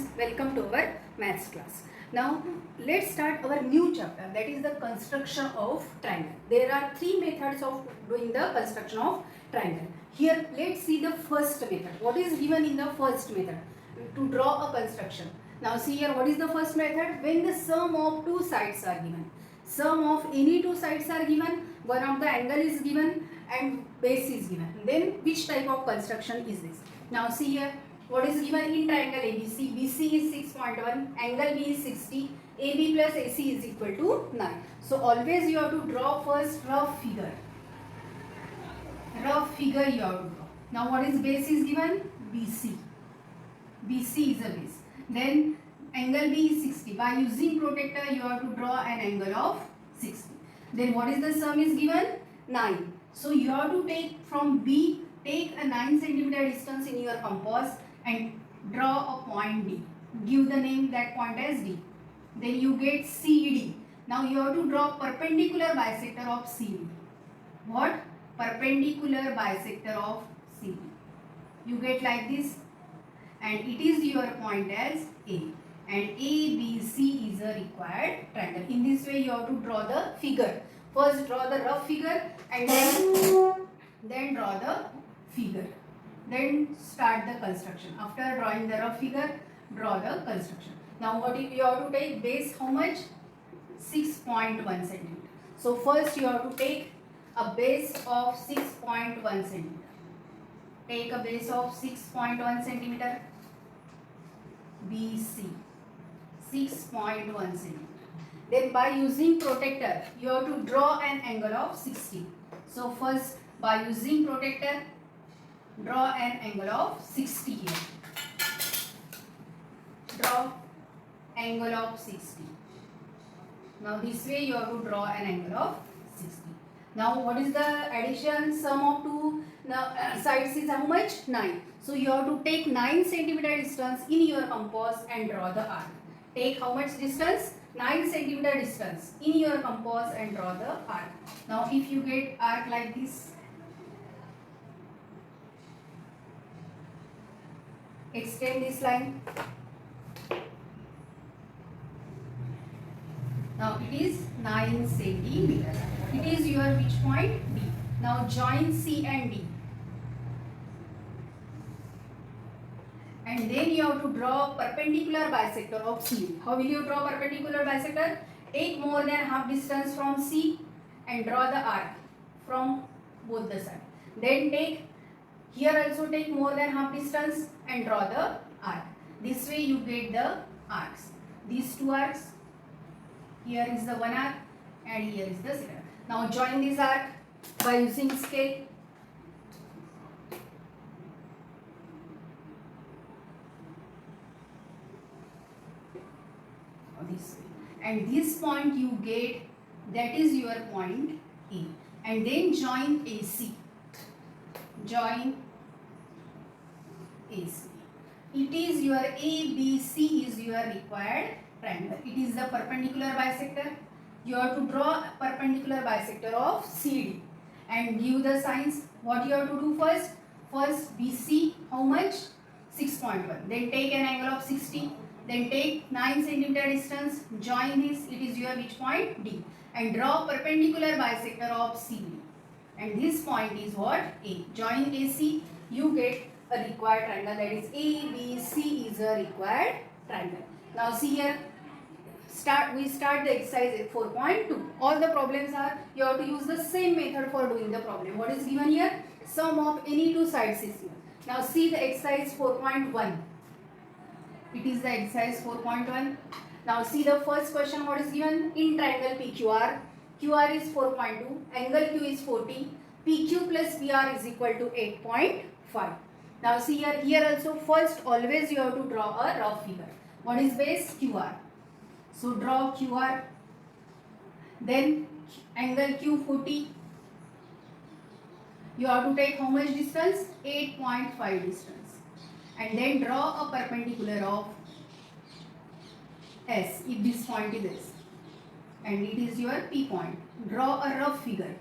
students, welcome to our maths class. Now let's start our new chapter, that is the construction of triangle. There are three methods of doing the construction of triangle. Here let's see the first method. What is given in the first method? To draw a construction. Now see here, what is the first method? When the sum of two sides are given. Sum of any two sides are given, one of the angle is given and base is given. Then which type of construction is this? Now see here, what is given in triangle ABC? BC is 6.1, angle B is 60, AB plus AC is equal to 9. So always you have to draw first rough figure. Rough figure you have to draw. Now what is base is given? BC. BC is a base. Then angle B is 60. By using protractor you have to draw an angle of 60. Then what is the sum is given? 9. So you have to take from B, take a 9 centimeter distance in your compass and draw a point D. Give the name that point as D. Then you get CD. Now you have to draw perpendicular bisector of CD. What? Perpendicular bisector of CD. You get like this, and it is your point as A. And ABC is a required triangle. In this way you have to draw the figure. First draw the rough figure and then draw the figure. Then start the construction. After drawing the rough figure, draw the construction. Now what you have to take base how much? 6.1 centimeter. So first you have to take a base of 6.1 centimeter. Take a base of 6.1 centimeter. BC 6.1 centimeter. Then by using protractor you have to draw an angle of 60. So first by using protractor draw an angle of 60 here. Draw angle of 60. Now this way you have to draw an angle of 60. Now what is the addition? Sum of two sides is how much? 9. So you have to take 9 centimeter distance in your compass and draw the arc. Take how much distance? 9 centimeter distance in your compass and draw the arc. Now if you get arc like this, extend this line. Now it is 9 centimeter. It is your which point? D. Now join C and D. And then you have to draw perpendicular bisector of C. How will you draw perpendicular bisector? Take more than half distance from C and draw the arc from both the sides. Then take here also take more than half distance and draw the arc. This way you get the arcs. These two arcs. Here is the one arc and here is the second. Now join this arc by using scale. This way. And this point you get, that is your point A. And then join AC. Join AC. It is your ABC is your required triangle. It is the perpendicular bisector. You have to draw a perpendicular bisector of CD and give the signs. What you have to do first? First BC how much? 6.1. Then take an angle of 60. Then take 9 centimeter distance. Join this. It is your which point? D. And draw perpendicular bisector of CD. And this point is what? A. Join AC. You get a required triangle, that is ABC is a required triangle. Now see here. We start the exercise 4.2. All the problems are, you have to use the same method for doing the problem. What is given here? Sum of any two sides is given. Now see the exercise 4.1. It is the exercise 4.1. Now see the first question. What is given? In triangle PQR, QR is 4.2, angle Q is 40, PQ plus PR is equal to 8.5. Now see here also first always you have to draw a rough figure. What is base? QR. So draw QR. Then angle Q 40. You have to take how much distance? 8.5 distance. And then draw a perpendicular of S if this point is S. And it is your P point. Draw a rough figure.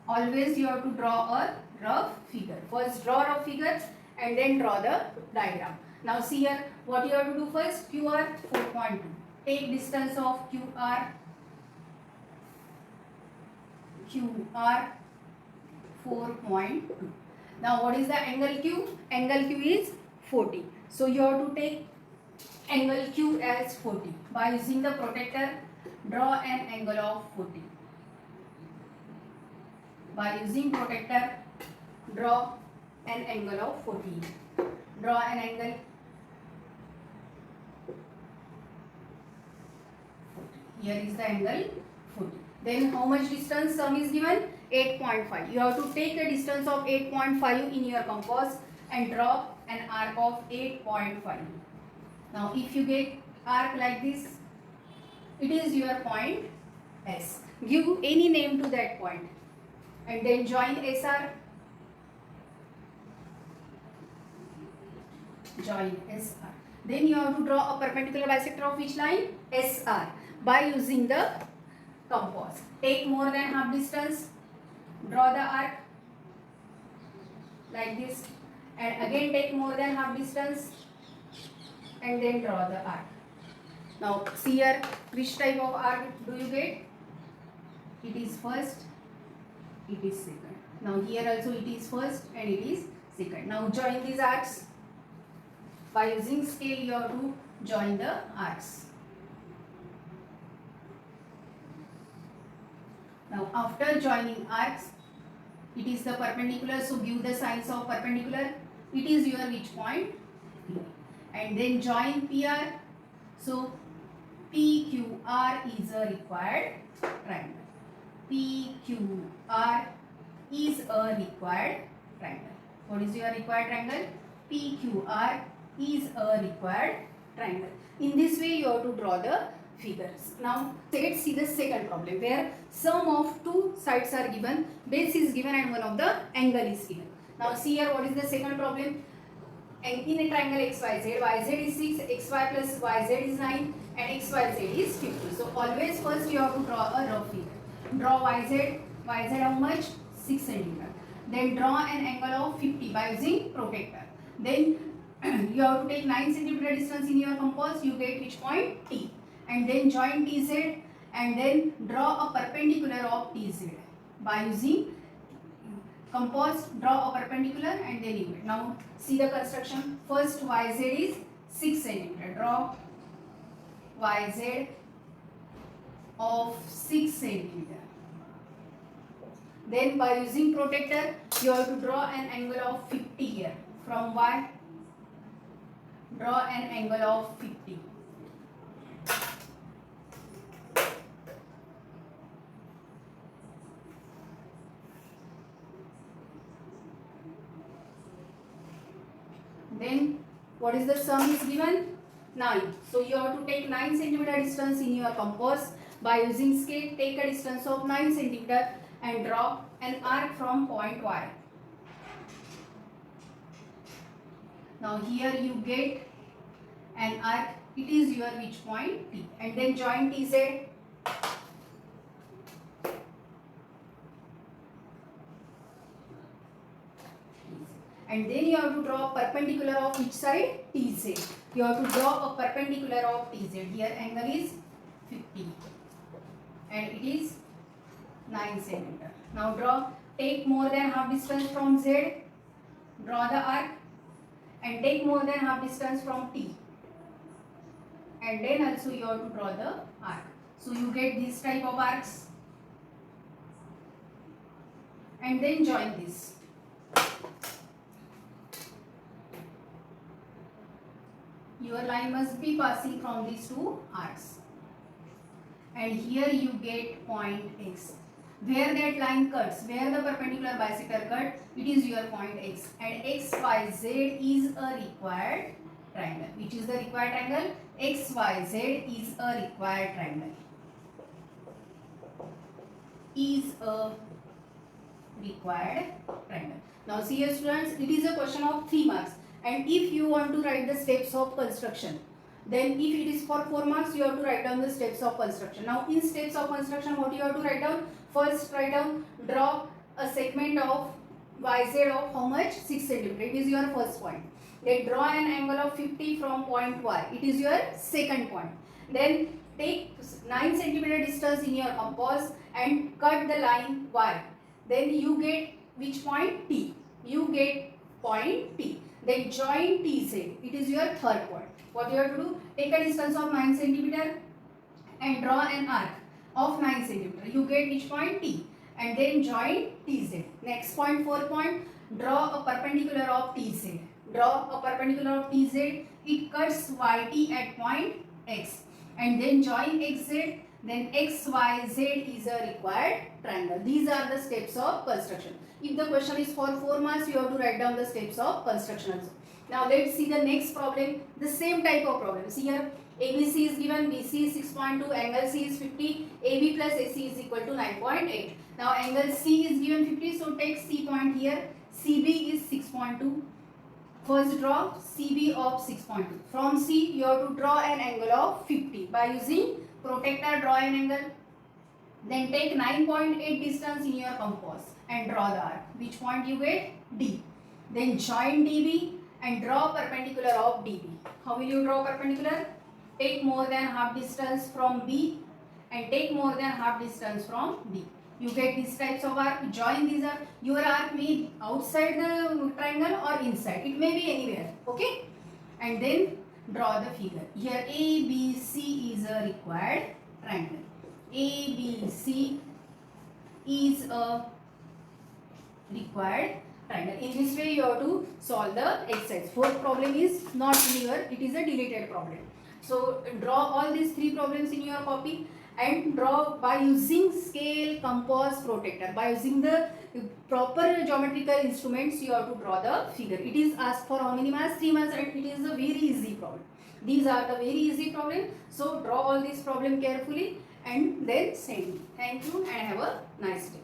Always you have to draw a rough figure. First draw rough figure and then draw the diagram. Now see here, what you have to do first, QR 4.2. Take distance of QR 4.2. Now what is the angle Q? Angle Q is 40. So you have to take angle Q as 40. By using the protractor, draw an angle of 40. By using protractor, draw an angle of 40. Draw an angle 40. Here is the angle 40. Then how much distance sum is given? 8.5. You have to take a distance of 8.5 in your compass and draw an arc of 8.5. Now if you get arc like this, it is your point S. Give any name to that point and then join SR. Join SR. Then you have to draw a perpendicular bisector of which line? SR by using the compass. Take more than half distance, draw the arc like this, and again take more than half distance and then draw the arc. Now see here, which type of arc do you get? It is first, it is second. Now here also it is first and it is second. Now join these arcs. By using scale you have to join the arcs. Now after joining arcs, it is the perpendicular, so give the signs of perpendicular. It is your which point? P. And then join PR. So PQR is a required triangle. PQR is a required triangle. What is your required triangle? PQR is a required triangle. In this way you have to draw the figures. Now let's see the second problem where sum of two sides are given, base is given and one of the angle is given. Now see here, what is the second problem? And in a triangle XYZ, YZ is 6, XY plus YZ is 9 and XYZ is 50. So always first you have to draw a rough figure. Draw YZ how much? 6 cm. Then draw an angle of 50 by using protractor. Then you have to take 9 cm distance in your compass, you get which point? T. And then join TZ and then draw a perpendicular of TZ. By using compass, draw a perpendicular and then you get. Now see the construction. First YZ is 6 cm. Draw YZ of 6 cm. Then by using protractor, you have to draw an angle of 50 here. From Y, draw an angle of 50. Then what is the sum is given? 9. So you have to take 9 cm distance in your compass. By using scale, take a distance of 9 cm and draw an arc from point Y. Now here you get an arc, it is your which point? T. And then join TZ. And then you have to draw a perpendicular of which side? TZ. You have to draw a perpendicular of TZ. Here angle is 50 and it is 9 cm. Now draw, take more than half distance from Z, draw the arc and take more than half distance from T. And then also you have to draw the arc. So you get this type of arcs and then join this. Your line must be passing from these two arcs. And here you get point X. Where that line cuts, where the perpendicular bisector cut, it is your point X. And XYZ is a required triangle. Which is the required triangle? XYZ is a required triangle. Is a required triangle. Now see here students, it is a question of 3 marks. And if you want to write the steps of construction, then if it is for 4 marks, you have to write down the steps of construction. Now in steps of construction, what you have to write down? First write down, draw a segment of YZ of how much? 6 cm. It is your first point. Then draw an angle of 50 from point Y. It is your second point. Then take 9 centimeter distance in your compass and cut the line Y. Then you get which point? T. You get point T. Then join TZ. It is your third point. What you have to do? Take a distance of 9 centimeter and draw an arc of 9 centimeter. You get which point? T. And then join TZ. Next point, 4th point. Draw a perpendicular of TZ. Draw a perpendicular of TZ. It cuts YT at point X. And then join XZ. Then XYZ is a required triangle. These are the steps of construction. If the question is for 4 marks, you have to write down the steps of construction also. Now let's see the next problem. The same type of problems. Here ABC is given, BC is 6.2, angle C is 50, AB plus AC is equal to 9.8. Now angle C is given 50, so take C point here. CB is 6.2. First draw CB of 6.2. From C you have to draw an angle of 50 by using protractor. Draw an angle. Then take 9.8 distance in your compass and draw the arc. Which point you get? D. Then join DB and draw perpendicular of DB. How will you draw perpendicular? Take more than half distance from B and take more than half distance from D. You get these types of arc. Join these arc. Your arc may be outside the triangle or inside. It may be anywhere. Okay? And then draw the figure. Here ABC is a required triangle. ABC is a required triangle. In this way you have to solve the exercise. Fourth problem is not linear. It is a deleted problem. So draw all these 3 problems in your copy and draw by using scale, compass, protractor. By using the proper geometrical instruments, you have to draw the figure. It is asked for how many marks? 3 marks, and it is a very easy problem. These are the very easy problem. So draw all these problem carefully and then send me. Thank you and have a nice day.